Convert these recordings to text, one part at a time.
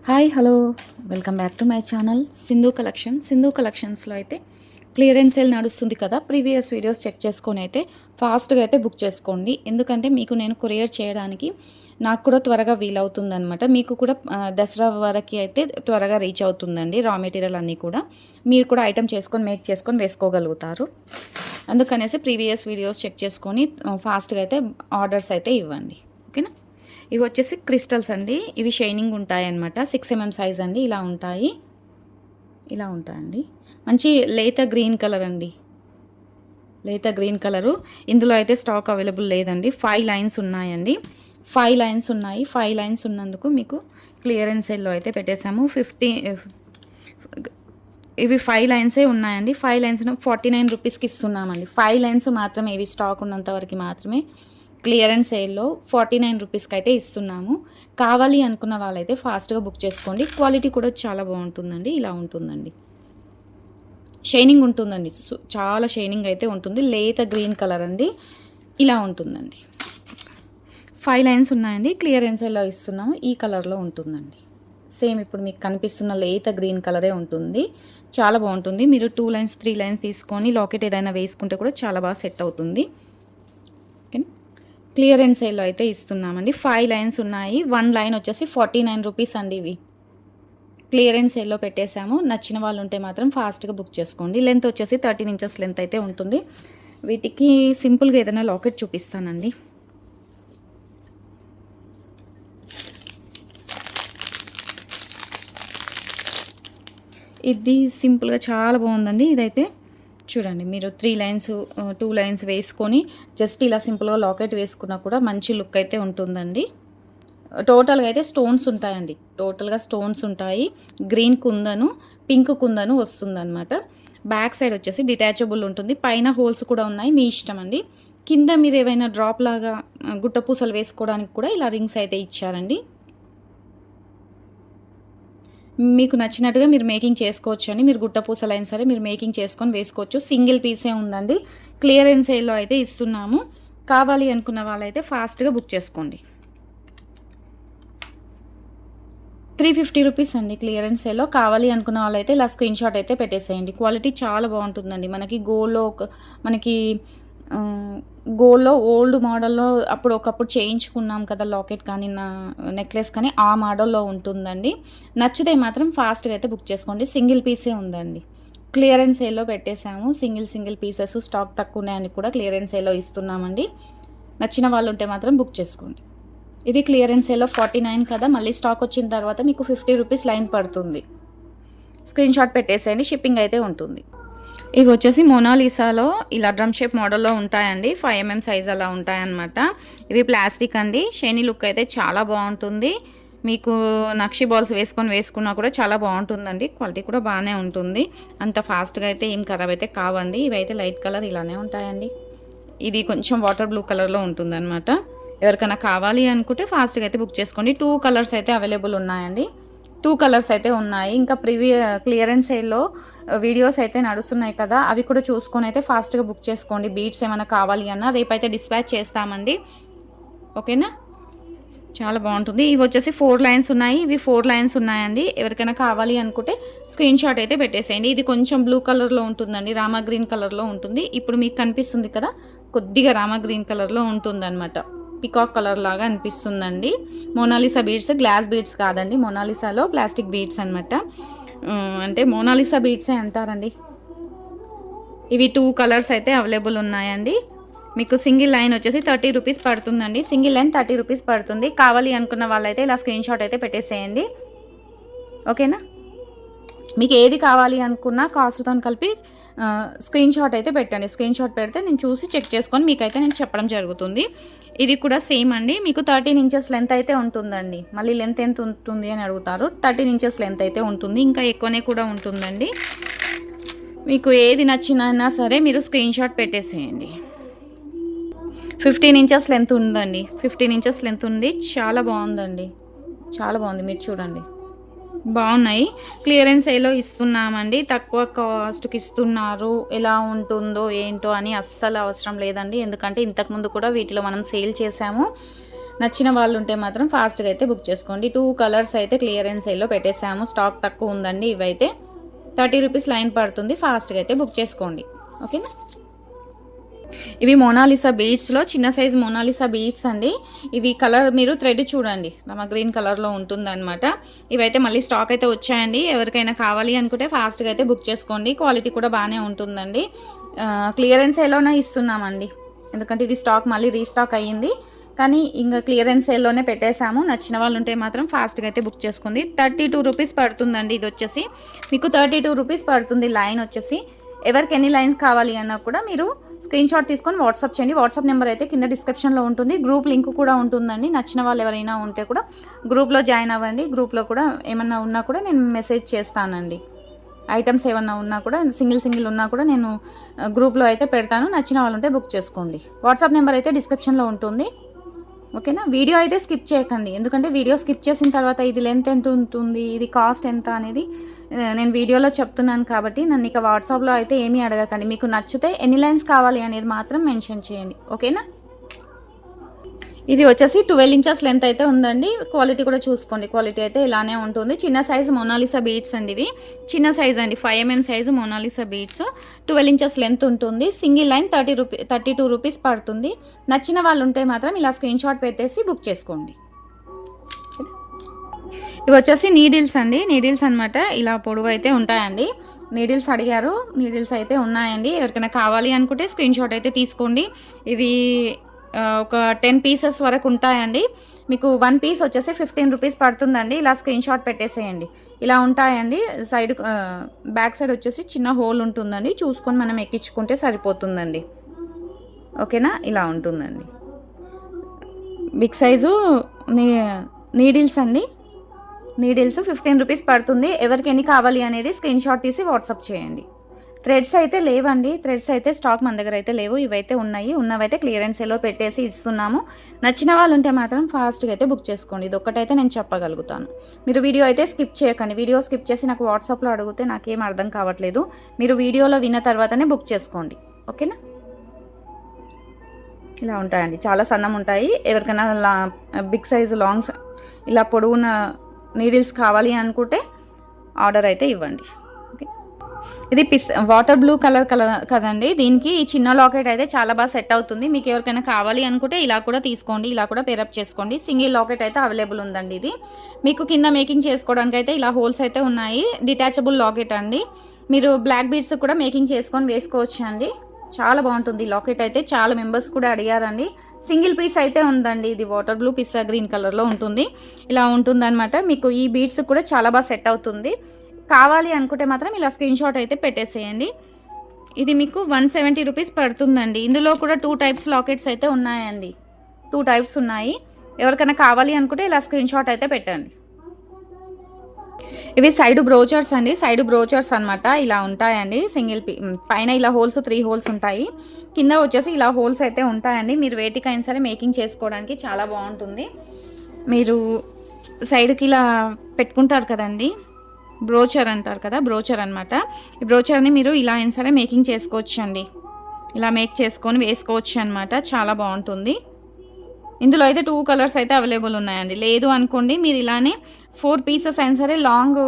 Hi hello welcome back to my channel Sindhu కలెక్షన్స్లో అయితే clearance sale నడుస్తుంది కదా. ప్రీవియస్ వీడియోస్ చెక్ చేసుకొని అయితే ఫాస్ట్గా అయితే బుక్ చేసుకోండి. ఎందుకంటే మీకు నేను కొరియర్ చేయడానికి నాకు కూడా త్వరగా వీలవుతుందనమాట. మీకు కూడా దసరా వరకు అయితే త్వరగా రీచ్ అవుతుందండి. రా మెటీరియల్ అన్నీ కూడా మీరు కూడా ఐటమ్ చేసుకొని మేక్ చేసుకొని వేసుకోగలుగుతారు. అందుకనేసి ప్రీవియస్ వీడియోస్ చెక్ చేసుకొని ఫాస్ట్గా అయితే ఆర్డర్స్ అయితే ఇవ్వండి. ఓకేనా. ఇవి వచ్చేసి క్రిస్టల్స్ అండి. ఇవి షైనింగ్ ఉంటాయి అన్నమాట. 6 mm సైజ్ అండి. ఇలా ఉంటాయండి. మంచి లేత గ్రీన్ కలర్ అండి. లేత గ్రీన్ కలరు. ఇందులో అయితే స్టాక్ అవైలబుల్ లేదండి. 5 లైన్స్ ఉన్నాయండి. 5 లైన్స్ ఉన్నాయి. 5 లైన్స్ ఉన్నందుకు మీకు క్లియరెన్స్ సేల్లో అయితే పెట్టేశాము. ఇవి 5 లైన్సే ఉన్నాయండి. 5 లైన్స్ 49 రూపీస్కి ఇస్తున్నామండి. 5 లైన్స్ మాత్రమే, ఇవి స్టాక్ ఉన్నంత వరకు మాత్రమే క్లియరెన్స్ సేల్లో 49 రూపీస్కి అయితే ఇస్తున్నాము. కావాలి అనుకున్న వాళ్ళైతే ఫాస్ట్గా బుక్ చేసుకోండి. క్వాలిటీ కూడా చాలా బాగుంటుందండి. ఇలా ఉంటుందండి. షైనింగ్ ఉంటుందండి. చాలా షైనింగ్ అయితే ఉంటుంది. లేత గ్రీన్ కలర్ అండి. ఇలా ఉంటుందండి. 5 లైన్స్ ఉన్నాయండి. క్లియరెన్స్ సేల్లో ఇస్తున్నాము. ఈ కలర్లో ఉంటుందండి. సేమ్ ఇప్పుడు మీకు కనిపిస్తున్న లేత గ్రీన్ కలరే ఉంటుంది. చాలా బాగుంటుంది. మీరు 2 లైన్స్ 3 లైన్స్ తీసుకొని లాకెట్ ఏదైనా వేసుకుంటే కూడా చాలా బాగా సెట్ అవుతుంది. ఓకేనా. క్లియరెన్స్ సేల్లో అయితే ఇస్తున్నామండి. 5 లైన్స్ ఉన్నాయి. 1 లైన్ వచ్చేసి 49 రూపీస్ అండి. ఇవి క్లియరెన్స్ సేల్లో పెట్టేశాము. నచ్చిన వాళ్ళు ఉంటే మాత్రం ఫాస్ట్గా బుక్ చేసుకోండి. లెంత్ వచ్చేసి 13 ఇంచెస్ లెంత్ అయితే ఉంటుంది. వీటికి సింపుల్గా ఏదైనా లాకెట్ చూపిస్తానండి. ఇది సింపుల్గా చాలా బాగుందండి. ఇదైతే చూడండి, మీరు 3 లైన్స్ 2 లైన్స్ వేసుకొని జస్ట్ ఇలా సింపుల్గా లాకెట్ వేసుకున్నా కూడా మంచి లుక్ అయితే ఉంటుందండి. టోటల్గా అయితే స్టోన్స్ ఉంటాయండి. టోటల్గా స్టోన్స్ ఉంటాయి. గ్రీన్ కుందను, పింక్ కుందను వస్తుందన్నమాట. బ్యాక్ సైడ్ వచ్చేసి డిటాచబుల్ ఉంటుంది. పైన హోల్స్ కూడా ఉన్నాయి. మీ ఇష్టం అండి. కింద మీరు ఏవైనా డ్రాప్ లాగా గుట్ట పూసలు వేసుకోవడానికి కూడా ఇలా రింగ్స్ అయితే ఇచ్చారండి. మీకు నచ్చినట్టుగా మీరు మేకింగ్ చేసుకోవచ్చు అండి. మీరు గుట్ట పూసలైనా సరే మీరు మేకింగ్ చేసుకొని వేసుకోవచ్చు. సింగిల్ పీసే ఉందండి. క్లియరెన్స్ సేల్లో అయితే ఇస్తున్నాము. కావాలి అనుకున్న వాళ్ళైతే ఫాస్ట్గా బుక్ చేసుకోండి. 350 రూపీస్ అండి క్లియరెన్స్ సేల్లో. కావాలి అనుకున్న వాళ్ళైతే ఇలా స్క్రీన్ షాట్ అయితే పెట్టేసేయండి. క్వాలిటీ చాలా బాగుంటుందండి. మనకి గోల్డ్లో ఓల్డ్ మోడల్లో ఒకప్పుడు చేయించుకున్నాం కదా లాకెట్ కానీ నెక్లెస్ కానీ, ఆ మోడల్లో ఉంటుందండి. నచ్చితే మాత్రం ఫాస్ట్గా అయితే బుక్ చేసుకోండి. సింగిల్ పీసే ఉందండి. క్లియరెన్స్ సేల్లో పెట్టేశాము. సింగిల్ పీసెస్ స్టాక్ తక్కువ ఉన్నాయని కూడా క్లియరెన్స్ సేల్లో ఇస్తున్నామండి. నచ్చిన వాళ్ళు ఉంటే మాత్రం బుక్ చేసుకోండి. ఇది క్లియరెన్స్ సేల్లో 49 కదా. మళ్ళీ స్టాక్ వచ్చిన తర్వాత మీకు 50 రూపీస్ లైన్ పడుతుంది. స్క్రీన్ షాట్ పెట్టేసేయండి. షిప్పింగ్ అయితే ఉంటుంది. ఇవి వచ్చేసి మోనాలిసాలో ఇలా డ్రమ్ షేప్ మోడల్లో ఉంటాయండి. 5 mm సైజ్ అలా ఉంటాయన్నమాట. ఇవి ప్లాస్టిక్ అండి. షైనీ లుక్ అయితే చాలా బాగుంటుంది. మీకు నక్షి బాల్స్ వేసుకున్నా కూడా చాలా బాగుంటుందండి. క్వాలిటీ కూడా బాగానే ఉంటుంది. అంత ఫాస్ట్గా అయితే ఏం ఖరాబ్ అయితే కావండి. ఇవైతే లైట్ కలర్ ఇలానే ఉంటాయండి. ఇది కొంచెం వాటర్ బ్లూ కలర్లో ఉంటుందన్నమాట. ఎవరికైనా కావాలి అనుకుంటే ఫాస్ట్గా అయితే బుక్ చేసుకోండి. 2 కలర్స్ అయితే అవైలబుల్ ఉన్నాయండి. 2 కలర్స్ అయితే ఉన్నాయి. ఇంకా క్లియరెన్స్ సేల్లో వీడియోస్ అయితే నడుస్తున్నాయి కదా, అవి కూడా చూసుకొని అయితే ఫాస్ట్గా బుక్ చేసుకోండి. బీట్స్ ఏమైనా కావాలి అన్నా రేపైతే డిస్పాచ్ చేస్తామండి. ఓకేనా. చాలా బాగుంటుంది. ఇవి వచ్చేసి 4 లైన్స్ ఉన్నాయి. ఇవి 4 లైన్స్ ఉన్నాయండి. ఎవరికైనా కావాలి అనుకుంటే స్క్రీన్ షాట్ అయితే పెట్టేసేయండి. ఇది కొంచెం బ్లూ కలర్లో ఉంటుందండి. రామా గ్రీన్ కలర్లో ఉంటుంది. ఇప్పుడు మీకు కనిపిస్తుంది కదా, కొద్దిగా రామా గ్రీన్ కలర్లో ఉంటుందన్నమాట. పికాక్ కలర్ లాగా అనిపిస్తుందండి. మోనాలిసా బీడ్స్, గ్లాస్ బీడ్స్ కాదండి. మోనాలిసాలో ప్లాస్టిక్ బీడ్స్ అనమాట. అంటే మోనాలిసా బీడ్సే అంటారండి. ఇవి 2 కలర్స్ అయితే అవైలబుల్ ఉన్నాయండి. మీకు సింగిల్ లైన్ వచ్చేసి 30 రూపీస్ పడుతుందండి. సింగిల్ లైన్ 30 రూపీస్ పడుతుంది. కావాలి అనుకున్న వాళ్ళైతే ఇలా స్క్రీన్ షాట్ అయితే పెట్టేసేయండి. ఓకేనా. మీకు ఏది కావాలి అనుకున్నా కాస్ట్తో కలిపి స్క్రీన్ షాట్ అయితే పెట్టండి. స్క్రీన్ షాట్ పెడితే నేను చూసి చెక్ చేసుకొని మీకైతే నేను చెప్పడం జరుగుతుంది. ఇది కూడా సేమ్ అండి. మీకు 13 ఇంచెస్ లెంత్ అయితే ఉంటుందండి. మళ్ళీ లెంత్ ఎంత ఉంటుంది అని అడుగుతారు. 13 ఇంచెస్ లెంత్ అయితే ఉంటుంది. ఇంకా ఎక్కువనే కూడా ఉంటుందండి. మీకు ఏది నచ్చినా సరే మీరు స్క్రీన్ షాట్ పెట్టేసేయండి. 15 ఇంచెస్ లెంత్ ఉందండి. 15 ఇంచెస్ లెంత్ ఉంది. చాలా బాగుందండి. చాలా బాగుంది. మీరు చూడండి, బాగున్నాయి. క్లియరెన్స్ సేల్లో ఇస్తున్నామండి. తక్కువ కాస్ట్కి ఇస్తున్నారు. ఎలా ఉంటుందో ఏంటో అని అస్సలు అవసరం లేదండి. ఎందుకంటే ఇంతకుముందు కూడా వీటిలో మనం సేల్ చేసాము. నచ్చిన వాళ్ళు ఉంటే మాత్రం ఫాస్ట్గా అయితే బుక్ చేసుకోండి. 2 కలర్స్ అయితే క్లియరెన్స్ సేల్లో పెట్టేసాము. స్టాక్ తక్కువ ఉందండి. ఇవైతే 30 రూపీస్ లైన్ పడుతుంది. ఫాస్ట్గా అయితే బుక్ చేసుకోండి. ఓకేనా. ఇవి మోనాలిసా బీడ్స్లో చిన్న సైజు మోనాలిసా బీడ్స్ అండి. ఇవి కలర్ మీరు థ్రెడ్ చూడండి, గ్రీన్ కలర్లో ఉంటుందన్నమాట. ఇవైతే మళ్ళీ స్టాక్ అయితే వచ్చాయండి. ఎవరికైనా కావాలి అనుకుంటే ఫాస్ట్గా అయితే బుక్ చేసుకోండి. క్వాలిటీ కూడా బాగానే ఉంటుందండి. క్లియరెన్స్ సేల్లోనే ఇస్తున్నామండి, ఎందుకంటే ఇది స్టాక్ మళ్ళీ రీస్టాక్ అయ్యింది. కానీ ఇంకా క్లియరెన్స్ సేల్లోనే పెట్టేశాము. నచ్చిన వాళ్ళు ఉంటే మాత్రం ఫాస్ట్గా అయితే బుక్ చేసుకోండి. 32 రూపీస్ పడుతుందండి. ఇది వచ్చేసి మీకు 32 రూపీస్ పడుతుంది లైన్ వచ్చేసి. ఎవరికి ఎన్ని లైన్స్ కావాలి అన్నా కూడా మీరు స్క్రీన్ షాట్ తీసుకొని వాట్సాప్ చేయండి. వాట్సాప్ నెంబర్ అయితే కింద డిస్క్రిప్షన్లో ఉంటుంది. గ్రూప్ లింక్ కూడా ఉంటుందండి. నచ్చిన వాళ్ళు ఎవరైనా ఉంటే కూడా గ్రూప్లో జాయిన్ అవ్వండి. గ్రూప్లో కూడా ఏమన్నా ఉన్నా కూడా నేను మెసేజ్ చేస్తానండి. ఐటమ్స్ ఏమన్నా ఉన్నా కూడా సింగిల్ ఉన్నా కూడా నేను గ్రూప్లో అయితే పెడతాను. నచ్చిన వాళ్ళు ఉంటే బుక్ చేసుకోండి. వాట్సాప్ నెంబర్ అయితే డిస్క్రిప్షన్లో ఉంటుంది. ఓకేనా. వీడియో అయితే స్కిప్ చేయకండి, ఎందుకంటే వీడియో స్కిప్ చేసిన తర్వాత ఇది లెంత్ ఎంత ఉంటుంది, ఇది కాస్ట్ ఎంత అనేది నేను వీడియోలో చెప్తున్నాను కాబట్టి నన్ను ఇక వాట్సాప్లో అయితే ఏమీ అడగకండి. మీకు నచ్చితే ఎన్ని లైన్స్ కావాలి అనేది మాత్రం మెన్షన్ చేయండి. ఓకేనా. ఇది వచ్చేసి 12 ఇంచెస్ లెంత్ అయితే ఉందండి. క్వాలిటీ కూడా చూసుకోండి, క్వాలిటీ అయితే ఇలానే ఉంటుంది. చిన్న సైజు మోనాలిసా బీడ్స్ అండి. ఇవి చిన్న సైజ్ అండి, 5mm size Mona Lisa beads. 12 inches length ఉంటుంది. సింగిల్ లైన్ 32 రూపీస్ పడుతుంది. నచ్చిన వాళ్ళు ఉంటే మాత్రం ఇలా స్క్రీన్ షాట్ పెట్టేసి బుక్ చేసుకోండి. ఇవి వచ్చేసి నీడిల్స్ అండి. నీడిల్స్ అనమాట, ఇలా పొడవు అయితే ఉంటాయండి. నీడిల్స్ అడిగారు, నీడిల్స్ అయితే ఉన్నాయండి. ఎవరికైనా కావాలి అనుకుంటే స్క్రీన్ షాట్ అయితే తీసుకోండి. ఇవి ఒక 10 పీసెస్ వరకు ఉంటాయండి. మీకు 1 పీస్ వచ్చేసి 15 రూపీస్ పడుతుందండి. ఇలా స్క్రీన్ షాట్ పెట్టేసేయండి. ఇలా ఉంటాయండి. సైడ్ బ్యాక్ సైడ్ వచ్చేసి చిన్న హోల్ ఉంటుందండి, చూసుకొని మనం ఎక్కించుకుంటే సరిపోతుందండి. ఓకేనా. ఇలా ఉంటుందండి. బిగ్ సైజు నీడిల్స్ అండి. నీడిల్స్ 15 రూపీస్ పడుతుంది. ఎవరికి ఎన్ని కావాలి అనేది స్క్రీన్ షాట్ తీసి వాట్సాప్ చేయండి. థ్రెడ్స్ అయితే లేవండి, థ్రెడ్స్ అయితే స్టాక్ మన దగ్గర అయితే లేవు. ఇవైతే ఉన్నాయి, ఉన్నవైతే క్లియరెన్స్ సేల్లో పెట్టేసి ఇస్తున్నాము. నచ్చిన వాళ్ళు ఉంటే మాత్రం ఫాస్ట్గా అయితే బుక్ చేసుకోండి. ఇది ఒక్కటైతే నేను చెప్పగలుగుతాను. మీరు వీడియో అయితే స్కిప్ చేయకండి. వీడియో స్కిప్ చేసి నాకు వాట్సాప్లో అడిగితే నాకేం అర్థం కావట్లేదు. మీరు వీడియోలో విన్న తర్వాతనే బుక్ చేసుకోండి. ఓకేనా. ఇలా ఉంటాయండి, చాలా సన్నం ఉంటాయి. ఎవరికైనా బిగ్ సైజు లాంగ్స్ ఇలా పొడవున నీడిల్స్ కావాలి అనుకుంటే ఆర్డర్ అయితే ఇవ్వండి. ఓకే. ఇది వాటర్ బ్లూ కలర్ కదండి. దీనికి ఈ చిన్న లాకెట్ అయితే చాలా బాగా సెట్ అవుతుంది. మీకు ఎవరికైనా కావాలి అనుకుంటే ఇలా కూడా తీసుకోండి, ఇలా కూడా పేరప్ చేసుకోండి. సింగిల్ లాకెట్ అయితే అవైలబుల్ ఉందండి. ఇది మీకు కింద మేకింగ్ చేసుకోవడానికి అయితే ఇలా హోల్స్ అయితే ఉన్నాయి. డిటాచబుల్ లాకెట్ అండి. మీరు బ్లాక్ బీడ్స్ కూడా మేకింగ్ చేసుకొని వేసుకోవచ్చు అండి. చాలా బాగుంటుంది లాకెట్ అయితే. చాలా మెంబర్స్ కూడా అడిగారండి. సింగిల్ పీస్ అయితే ఉందండి. ఇది వాటర్ బ్లూ పిస్తా గ్రీన్ కలర్లో ఉంటుంది. ఇలా ఉంటుందన్నమాట. మీకు ఈ బీడ్స్ కూడా చాలా బాగా సెట్ అవుతుంది. కావాలి అనుకుంటే మాత్రం ఇలా స్క్రీన్ షాట్ అయితే పెట్టేసేయండి. ఇది మీకు 170 రూపీస్ పడుతుందండి. ఇందులో కూడా 2 టైప్స్ లాకెట్స్ అయితే ఉన్నాయండి. 2 టైప్స్ ఉన్నాయి. ఎవరికైనా కావాలి అనుకుంటే ఇలా స్క్రీన్ షాట్ అయితే పెట్టండి. ఇవి సైడ్ బ్రోచర్స్ అండి. సైడ్ బ్రోచర్స్ అనమాట. ఇలా ఉంటాయండి. పైన ఇలా హోల్స్ 3 హోల్స్ ఉంటాయి. కింద వచ్చేసి ఇలా హోల్స్ అయితే ఉంటాయండి. మీరు వేటికైనా సరే మేకింగ్ చేసుకోవడానికి చాలా బాగుంటుంది. మీరు సైడ్కి ఇలా పెట్టుకుంటారు కదండి, బ్రోచర్ అంటారు కదా, బ్రోచర్ అనమాట. ఈ బ్రోచర్ని మీరు ఇలా అయినా సరే మేకింగ్ చేసుకోవచ్చు అండి. ఇలా మేక్ చేసుకొని వేసుకోవచ్చు అనమాట. చాలా బాగుంటుంది. ఇందులో అయితే 2 కలర్స్ అయితే అవైలబుల్ ఉన్నాయండి. లేదు అనుకోండి మీరు ఇలానే 4 పీసెస్ అయినా సరే లాంగ్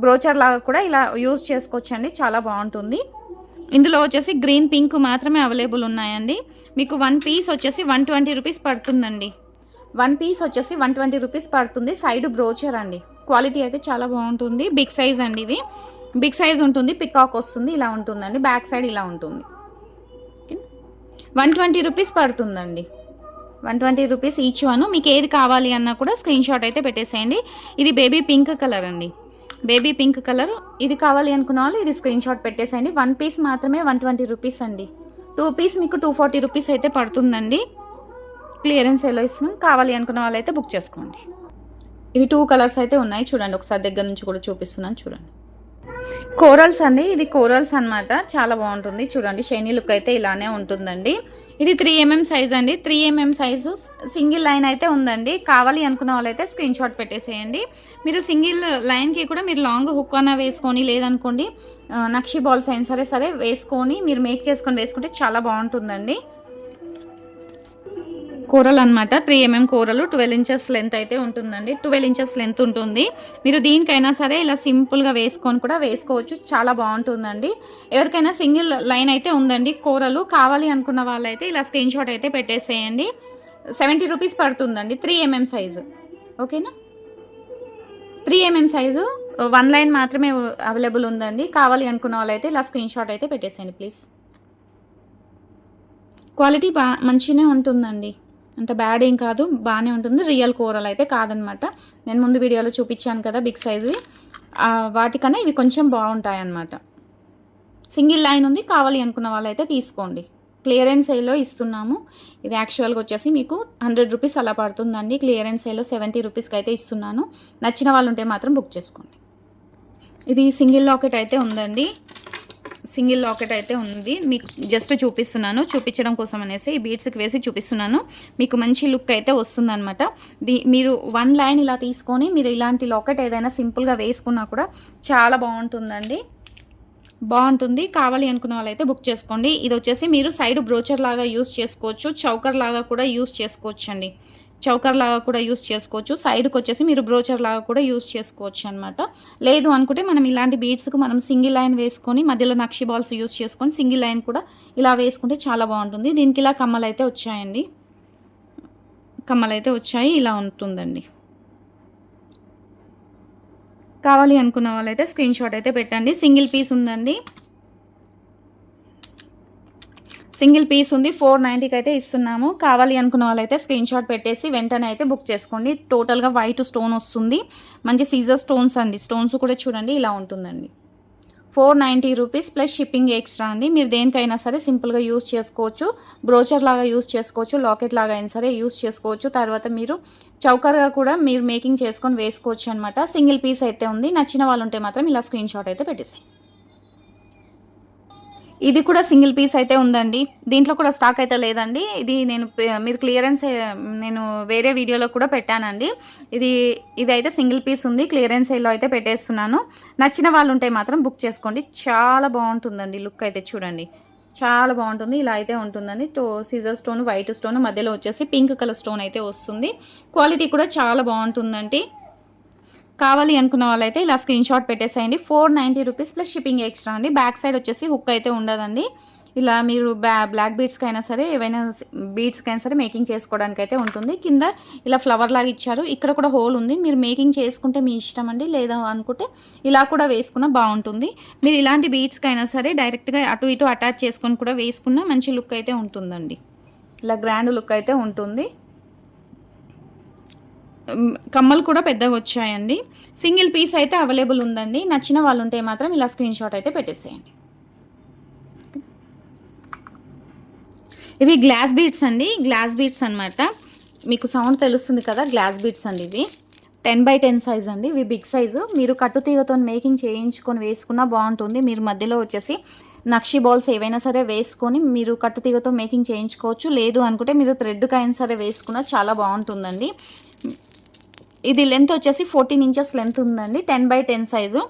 బ్రోచర్ లాగా కూడా ఇలా యూజ్ చేసుకోవచ్చండి. చాలా బాగుంటుంది. ఇందులో వచ్చేసి గ్రీన్ పింక్ మాత్రమే అవైలబుల్ ఉన్నాయండి. మీకు 1 పీస్ వచ్చేసి 120 రూపీస్ పడుతుందండి. 1 పీస్ వచ్చేసి 120 రూపీస్ పడుతుంది. సైడ్ బ్రోచర్ అండి. క్వాలిటీ అయితే చాలా బాగుంటుంది. బిగ్ సైజ్ అండి. ఇది బిగ్ సైజ్ ఉంటుంది. పికాక్ వస్తుంది. ఇలా ఉంటుందండి. బ్యాక్ సైడ్ ఇలా ఉంటుంది. 120 రూపీస్ పడుతుందండి. 120 రూపీస్ ఈచ్ వన్. మీకు ఏది కావాలి అన్నా కూడా స్క్రీన్ షాట్ అయితే పెట్టేసేయండి. ఇది బేబీ పింక్ కలర్ అండి. Baby pink colour. ఇది కావాలి అనుకున్న వాళ్ళు ఇది స్క్రీన్ షాట్ పెట్టేసేయండి. 1 పీస్ మాత్రమే 120 రూపీస్ అండి. 2 పీస్ మీకు 240 రూపీస్ అయితే పడుతుందండి. క్లియరెన్స్ సేల్లో ఇస్తున్నాం. కావాలి అనుకున్న వాళ్ళు అయితే బుక్ చేసుకోండి. ఇవి 2 కలర్స్ అయితే ఉన్నాయి. చూడండి, ఒకసారి దగ్గర నుంచి కూడా చూపిస్తున్నాను చూడండి. కోరల్స్ అండి. ఇది కోరల్స్ అనమాట. చాలా బాగుంటుంది. చూడండి, షైనీ లుక్ అయితే ఇలానే ఉంటుందండి. ఇది 3mm సైజ్ అండి. 3mm సైజు సింగిల్ లైన్ అయితే ఉందండి. కావాలి అనుకున్న వాళ్ళైతే స్క్రీన్ షాట్ పెట్టేసేయండి. మీరు సింగిల్ లైన్కి కూడా మీరు లాంగ్ హుక్ అన్న వేసుకొని, లేదనుకోండి నక్షి బాల్స్ అయినా సరే వేసుకొని మీరు మేక్ చేసుకొని వేసుకుంటే చాలా బాగుంటుందండి. కూరలు అనమాట. 3 mm కూరలు 12 ఇంచెస్ లెంత్ అయితే ఉంటుందండి. 12 ఇంచెస్ లెంత్ ఉంటుంది. మీరు దీనికైనా సరే ఇలా సింపుల్గా వేసుకొని కూడా వేసుకోవచ్చు. చాలా బాగుంటుందండి. ఎవరికైనా సింగిల్ లైన్ అయితే ఉందండి కూరలు కావాలి అనుకున్న వాళ్ళైతే ఇలా స్క్రీన్ షాట్ అయితే పెట్టేసేయండి. 70 రూపీస్ పడుతుందండి. 3 mm సైజు. ఓకేనా? 3 mm సైజు 1 లైన్ మాత్రమే అవైలబుల్ ఉందండి. కావాలి అనుకున్న వాళ్ళైతే ఇలా స్క్రీన్ షాట్ అయితే పెట్టేసేయండి ప్లీజ్. క్వాలిటీ మంచిగానే ఉంటుందండి. అంత బ్యాడ్ ఏం కాదు, బాగానే ఉంటుంది. రియల్ కూరలు అయితే కాదనమాట. నేను ముందు వీడియోలో చూపించాను కదా బిగ్ సైజువి, వాటికన్నా ఇవి కొంచెం బాగుంటాయన్నమాట. సింగిల్ లైన్ ఉంది, కావాలి అనుకున్న వాళ్ళైతే తీసుకోండి. క్లియరెన్స్ సేల్లో ఇస్తున్నాము. ఇది యాక్చువల్గా వచ్చేసి మీకు 100 రూపీస్ అలా పడుతుందండి. క్లియరెన్స్ సేల్లో 70 రూపీస్కి అయితే ఇస్తున్నాను. నచ్చిన వాళ్ళు ఉంటే మాత్రం బుక్ చేసుకోండి. ఇది సింగిల్ లాకెట్ అయితే ఉందండి. సింగిల్ లాకెట్ అయితే ఉంది. మీకు జస్ట్ చూపిస్తున్నాను, చూపించడం కోసం అనేసి ఈ బీడ్స్కి వేసి చూపిస్తున్నాను. మీకు మంచి లుక్ అయితే వస్తుందన్నమాట. మీరు 1 లైన్ ఇలా తీసుకొని మీరు ఇలాంటి లాకెట్ ఏదైనా సింపుల్గా వేసుకున్నా కూడా చాలా బాగుంటుందండి. బాగుంటుంది. కావాలి అనుకున్న వాళ్ళైతే బుక్ చేసుకోండి. ఇది వచ్చేసి మీరు సైడ్ బ్రోచర్ లాగా యూస్ చేసుకోవచ్చు, చౌకర్ లాగా కూడా యూస్ చేసుకోవచ్చు అండి. చౌకర్ లాగా కూడా యూస్ చేసుకోవచ్చు. సైడ్కి వచ్చేసి మీరు బ్రోచర్ లాగా కూడా యూస్ చేసుకోవచ్చు అనమాట. లేదు అనుకుంటే మనం ఇలాంటి బీడ్స్కి మనం సింగిల్ లైన్ వేసుకొని మధ్యలో నక్షి బాల్స్ యూస్ చేసుకొని సింగిల్ లైన్ కూడా ఇలా వేసుకుంటే చాలా బాగుంటుంది. దీనికి ఇలా కమ్మలు అయితే వచ్చాయండి. కమ్మలు అయితే వచ్చాయి. ఇలా ఉంటుందండి. కావాలి అనుకున్న వాళ్ళైతే స్క్రీన్ షాట్ అయితే పెట్టండి. సింగిల్ పీస్ ఉందండి. సింగిల్ పీస్ ఉంది. 490కి అయితే ఇస్తున్నాము. కావాలి అనుకున్న వాళ్ళైతే స్క్రీన్ షాట్ పెట్టేసి వెంటనే అయితే బుక్ చేసుకోండి. టోటల్గా వైట్ స్టోన్ వస్తుంది. మంచి సీజర్ స్టోన్స్ అండి. స్టోన్స్ కూడా చూడండి ఇలా ఉంటుందండి. 490 రూపీస్ ప్లస్ షిప్పింగ్ ఎక్స్ట్రా అండి. మీరు దేనికైనా సరే సింపుల్గా యూస్ చేసుకోవచ్చు. బ్రోచర్ లాగా యూస్ చేసుకోవచ్చు, లాకెట్ లాగా అయినా సరే యూస్ చేసుకోవచ్చు. తర్వాత మీరు చౌకర్గా కూడా మీరు మేకింగ్ చేసుకొని వేసుకోవచ్చు అనమాట. సింగిల్ పీస్ అయితే ఉంది. నచ్చిన వాళ్ళు ఉంటే మాత్రం ఇలా స్క్రీన్ షాట్ అయితే పెట్టేసి. ఇది కూడా సింగిల్ పీస్ అయితే ఉందండి. దీంట్లో కూడా స్టాక్ అయితే లేదండి. ఇది మీరు క్లియరెన్స్ నేను వేరే వీడియోలో కూడా పెట్టానండి. ఇదైతే సింగిల్ పీస్ ఉంది. క్లియరెన్స్ సేల్లో అయితే పెట్టేస్తున్నాను. నచ్చిన వాళ్ళు ఉంటే మాత్రం బుక్ చేసుకోండి. చాలా బాగుంటుందండి. లుక్ అయితే చూడండి, చాలా బాగుంటుంది. ఇలా అయితే ఉంటుందండి. సీజర్ స్టోన్, వైట్ స్టోన్, మధ్యలో వచ్చేసి పింక్ కలర్ స్టోన్ అయితే వస్తుంది. క్వాలిటీ కూడా చాలా బాగుంటుందండి. కావాలి అనుకున్న వాళ్ళైతే ఇలా స్క్రీన్ షాట్ పెట్టేసేయండి. 490 రూపీస్ ప్లస్ షిప్పింగ్ ఎక్స్ట్రా అండి. బ్యాక్ సైడ్ వచ్చేసి హుక్ అయితే ఉండదండి. ఇలా మీరు బ్లాక్ బీడ్స్కి అయినా సరే ఏవైనా బీడ్స్కి అయినా సరే మేకింగ్ చేసుకోవడానికి అయితే ఉంటుంది. కింద ఇలా ఫ్లవర్ లాగా ఇచ్చారు. ఇక్కడ కూడా హోల్ ఉంది. మీరు మేకింగ్ చేసుకుంటే మీ ఇష్టం అండి. లేదా అనుకుంటే ఇలా కూడా వేసుకున్నా బాగుంటుంది. మీరు ఇలాంటి బీడ్స్కి అయినా సరే డైరెక్ట్గా అటు ఇటు అటాచ్ చేసుకొని కూడా వేసుకున్నా మంచి లుక్ అయితే ఉంటుందండి. ఇలా గ్రాండ్ లుక్ అయితే ఉంటుంది. కమ్మలు కూడా పెద్దగా వచ్చాయండి. సింగిల్ పీస్ అయితే అవైలబుల్ ఉందండి. నచ్చిన వాళ్ళు ఉంటే మాత్రం ఇలా స్క్రీన్ షాట్ అయితే పెట్టేసేయండి. ఇవి గ్లాస్ బీడ్స్ అండి. గ్లాస్ బీడ్స్ అనమాట. మీకు సౌండ్ తెలుస్తుంది కదా, గ్లాస్ బీడ్స్ అండి. ఇవి 10x10 సైజ్ అండి. ఇవి బిగ్ సైజు. మీరు కట్టుతీగతో మేకింగ్ చేయించుకొని వేసుకున్నా బాగుంటుంది. మీరు మధ్యలో వచ్చేసి నక్షి బాల్స్ ఏవైనా సరే వేసుకొని మీరు కట్టుతీగతో మేకింగ్ చేయించుకోవచ్చు. లేదు అనుకుంటే మీరు థ్రెడ్కి అయినా సరే వేసుకున్నా చాలా బాగుంటుందండి. ఇది లెంత్ వచ్చేసి 14 ఇంచెస్ లెంత్ ఉందండి. 10x10 size.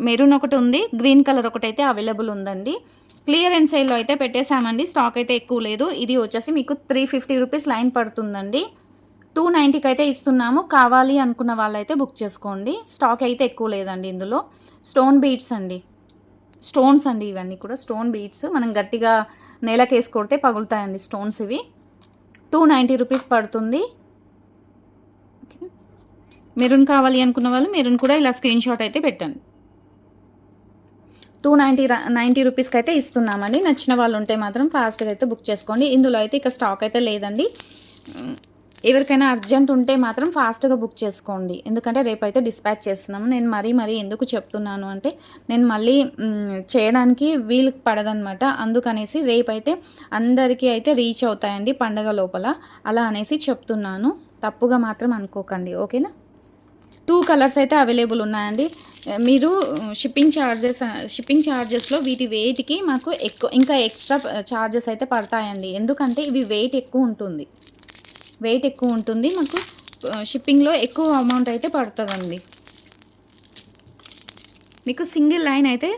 మెరూన్ ఒకటి ఉంది, గ్రీన్ కలర్ ఒకటి అయితే అవైలబుల్ ఉందండి. క్లియరెన్స్ సేల్లో అయితే పెట్టేశామండి. స్టాక్ అయితే ఎక్కువ లేదు. ఇది వచ్చేసి మీకు 350 రూపీస్ లైన్ పడుతుందండి. 290కి అయితే ఇస్తున్నాము. కావాలి అనుకున్న వాళ్ళైతే బుక్ చేసుకోండి. స్టాక్ అయితే ఎక్కువ లేదండి. ఇందులో స్టోన్ బీడ్స్ అండి. స్టోన్స్ అండి. ఇవన్నీ కూడా స్టోన్ బీడ్స్. మనం గట్టిగా నేలకేసి కొడితే పగులుతాయండి స్టోన్స్. ఇవి 290 రూపీస్ పడుతుంది. మెరూన్ కావాలి అనుకున్న వాళ్ళు మెరూన్ కూడా ఇలా స్క్రీన్ షాట్ అయితే పెట్టండి. 290 రూపీస్కి అయితే ఇస్తున్నామండి. నచ్చిన వాళ్ళు ఉంటే మాత్రం ఫాస్ట్గా అయితే బుక్ చేసుకోండి. ఇందులో అయితే ఇక స్టాక్ అయితే లేదండి. ఎవరికైనా అర్జెంట్ ఉంటే మాత్రం ఫాస్ట్గా బుక్ చేసుకోండి. ఎందుకంటే రేపైతే డిస్పాచ్ చేస్తున్నాము. నేను మరీ ఎందుకు చెప్తున్నాను అంటే నేను మళ్ళీ చేయడానికి వీలు పడదనమాట. అందుకనేసి రేపైతే అందరికీ అయితే రీచ్ అవుతాయండి పండగ లోపల. అలా అనేసి చెప్తున్నాను. తప్పుగా మాత్రం అనుకోకండి. ఓకేనా? 2 కలర్స్ అయితే అవైలబుల్ ఉన్నాయండి. మీరు షిప్పింగ్ ఛార్జెస్లో వీటి వెయిట్కి మాకు ఇంకా ఎక్స్ట్రా ఛార్జెస్ అయితే పడతాయండి. ఎందుకంటే ఇవి వెయిట్ ఎక్కువ ఉంటుంది. మాకు షిప్పింగ్లో ఎక్కువ అమౌంట్ అయితే పడుతుందండి. మీకు సింగిల్ లైన్ అయితే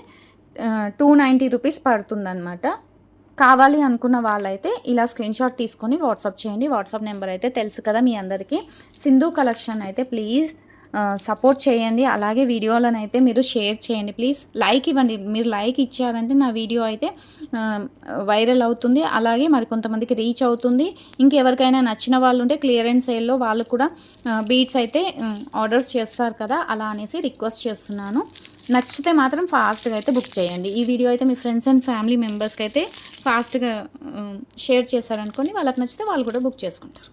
290 రూపీస్ పడుతుందన్నమాట. కావాలి అనుకున్న వాళ్ళైతే ఇలా స్క్రీన్ షాట్ తీసుకొని వాట్సాప్ చేయండి. వాట్సాప్ నెంబర్ అయితే తెలుసు కదా మీ అందరికీ. సింధు కలెక్షన్ అయితే ప్లీజ్ సపోర్ట్ చేయండి. అలాగే వీడియోలను అయితే మీరు షేర్ చేయండి ప్లీజ్. లైక్ ఇవ్వండి. మీరు లైక్ ఇచ్చారంటే నా వీడియో అయితే వైరల్ అవుతుంది. అలాగే మరి కొంతమందికి రీచ్ అవుతుంది. ఇంకెవరికైనా నచ్చిన వాళ్ళు ఉంటే క్లియరెన్స్ సేల్లో వాళ్ళు కూడా బీట్స్ అయితే ఆర్డర్స్ చేస్తారు కదా, అలా అనేసి రిక్వెస్ట్ చేస్తున్నాను. నచ్చితే మాత్రం ఫాస్ట్గా అయితే బుక్ చేయండి. ఈ వీడియో అయితే మీ ఫ్రెండ్స్ అండ్ ఫ్యామిలీ మెంబర్స్కి అయితే ఫాస్ట్గా షేర్ చేశారనుకోండి, వాళ్ళకి నచ్చితే వాళ్ళు కూడా బుక్ చేసుకుంటారు.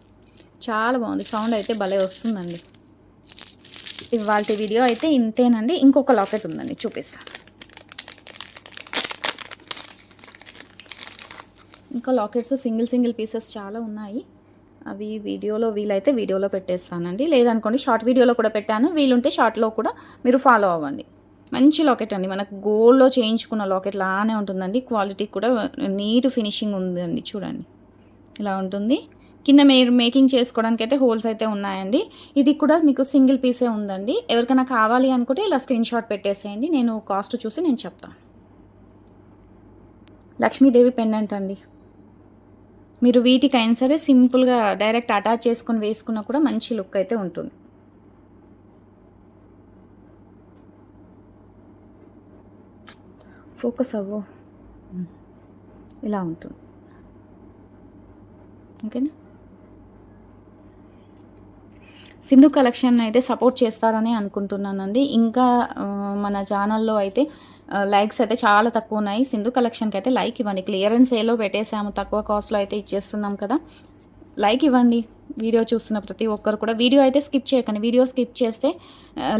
చాలా బాగుంది. సౌండ్ అయితే భలే వస్తుందండి. ఇవాళ వీడియో అయితే ఇంతేనండి. ఇంకొక లాకెట్ ఉందండి, చూపిస్తాను. ఇంకా లాకెట్స్ సింగిల్ పీసెస్ చాలా ఉన్నాయి. అవి వీలైతే వీడియోలో పెట్టేస్తానండి. లేదనుకోండి షార్ట్ వీడియోలో కూడా పెట్టాను. వీలుంటే షార్ట్లో కూడా మీరు ఫాలో అవ్వండి. మంచి లాకెట్ అండి. మనకు గోల్డ్లో చేయించుకున్న లాకెట్ లానే ఉంటుందండి. క్వాలిటీ కూడా నీట్ ఫినిషింగ్ ఉందండి. చూడండి ఇలా ఉంటుంది. కింద మీరు మేకింగ్ చేసుకోవడానికి అయితే హోల్స్ అయితే ఉన్నాయండి. ఇది కూడా మీకు సింగిల్ పీసే ఉందండి. ఎవరికైనా కావాలి అనుకుంటే ఇలా స్క్రీన్ షాట్ పెట్టేసేయండి. నేను కాస్ట్ చూసి నేను చెప్తాను. లక్ష్మీదేవి పెండెంట్ అండి. మీరు వీటికైనా సరే సింపుల్గా డైరెక్ట్ అటాచ్ చేసుకొని వేసుకున్నా కూడా మంచి లుక్ అయితే ఉంటుంది. ఫోకస్ అవ్వు. ఇలా ఉంటుంది. ఓకేనా. సింధు కలెక్షన్ అయితే సపోర్ట్ చేస్తారని అనుకుంటున్నానండి. ఇంకా మన ఛానల్లో అయితే లైక్స్ అయితే చాలా తక్కువ ఉన్నాయి. సింధు కలెక్షన్కి అయితే లైక్ ఇవ్వండి. క్లియరెన్స్ సేల్లో పెట్టేసాము, తక్కువ కాస్ట్లో అయితే ఇచ్చేస్తున్నాం కదా, లైక్ ఇవ్వండి. వీడియో చూస్తున్న ప్రతి ఒక్కరు కూడా వీడియో అయితే స్కిప్ చేయకండి. వీడియో స్కిప్ చేస్తే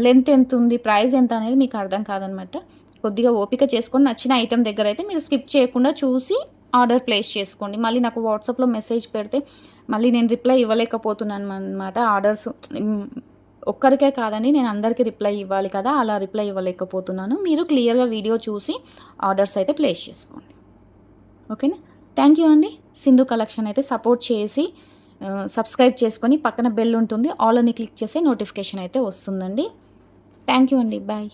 లెంత్ ఎంత ఉంది, ప్రైస్ ఎంత అనేది మీకు అర్థం కాదనమాట. కొద్దిగా ఓపిక చేసుకొని నచ్చిన ఐటెం దగ్గర అయితే మీరు స్కిప్ చేయకుండా చూసి ఆర్డర్ ప్లేస్ చేసుకోండి. మళ్ళీ నాకు వాట్సాప్లో మెసేజ్ పెడితే మళ్ళీ నేను రిప్లై ఇవ్వలేకపోతున్నాను అనమాట. ఆర్డర్స్ ఒక్కరికే కాదండి, నేను అందరికీ రిప్లై ఇవ్వాలి కదా, అలా రిప్లై ఇవ్వలేకపోతున్నాను. మీరు క్లియర్గా వీడియో చూసి ఆర్డర్స్ అయితే ప్లేస్ చేసుకోండి. ఓకేనా. థ్యాంక్ యూ అండి. సింధు కలెక్షన్ అయితే సపోర్ట్ చేసి సబ్స్క్రైబ్ చేసుకొని పక్కన బెల్ ఉంటుంది, ఆల్ అని క్లిక్ చేసి నోటిఫికేషన్ అయితే వస్తుందండి. థ్యాంక్ యూ అండి. బాయ్.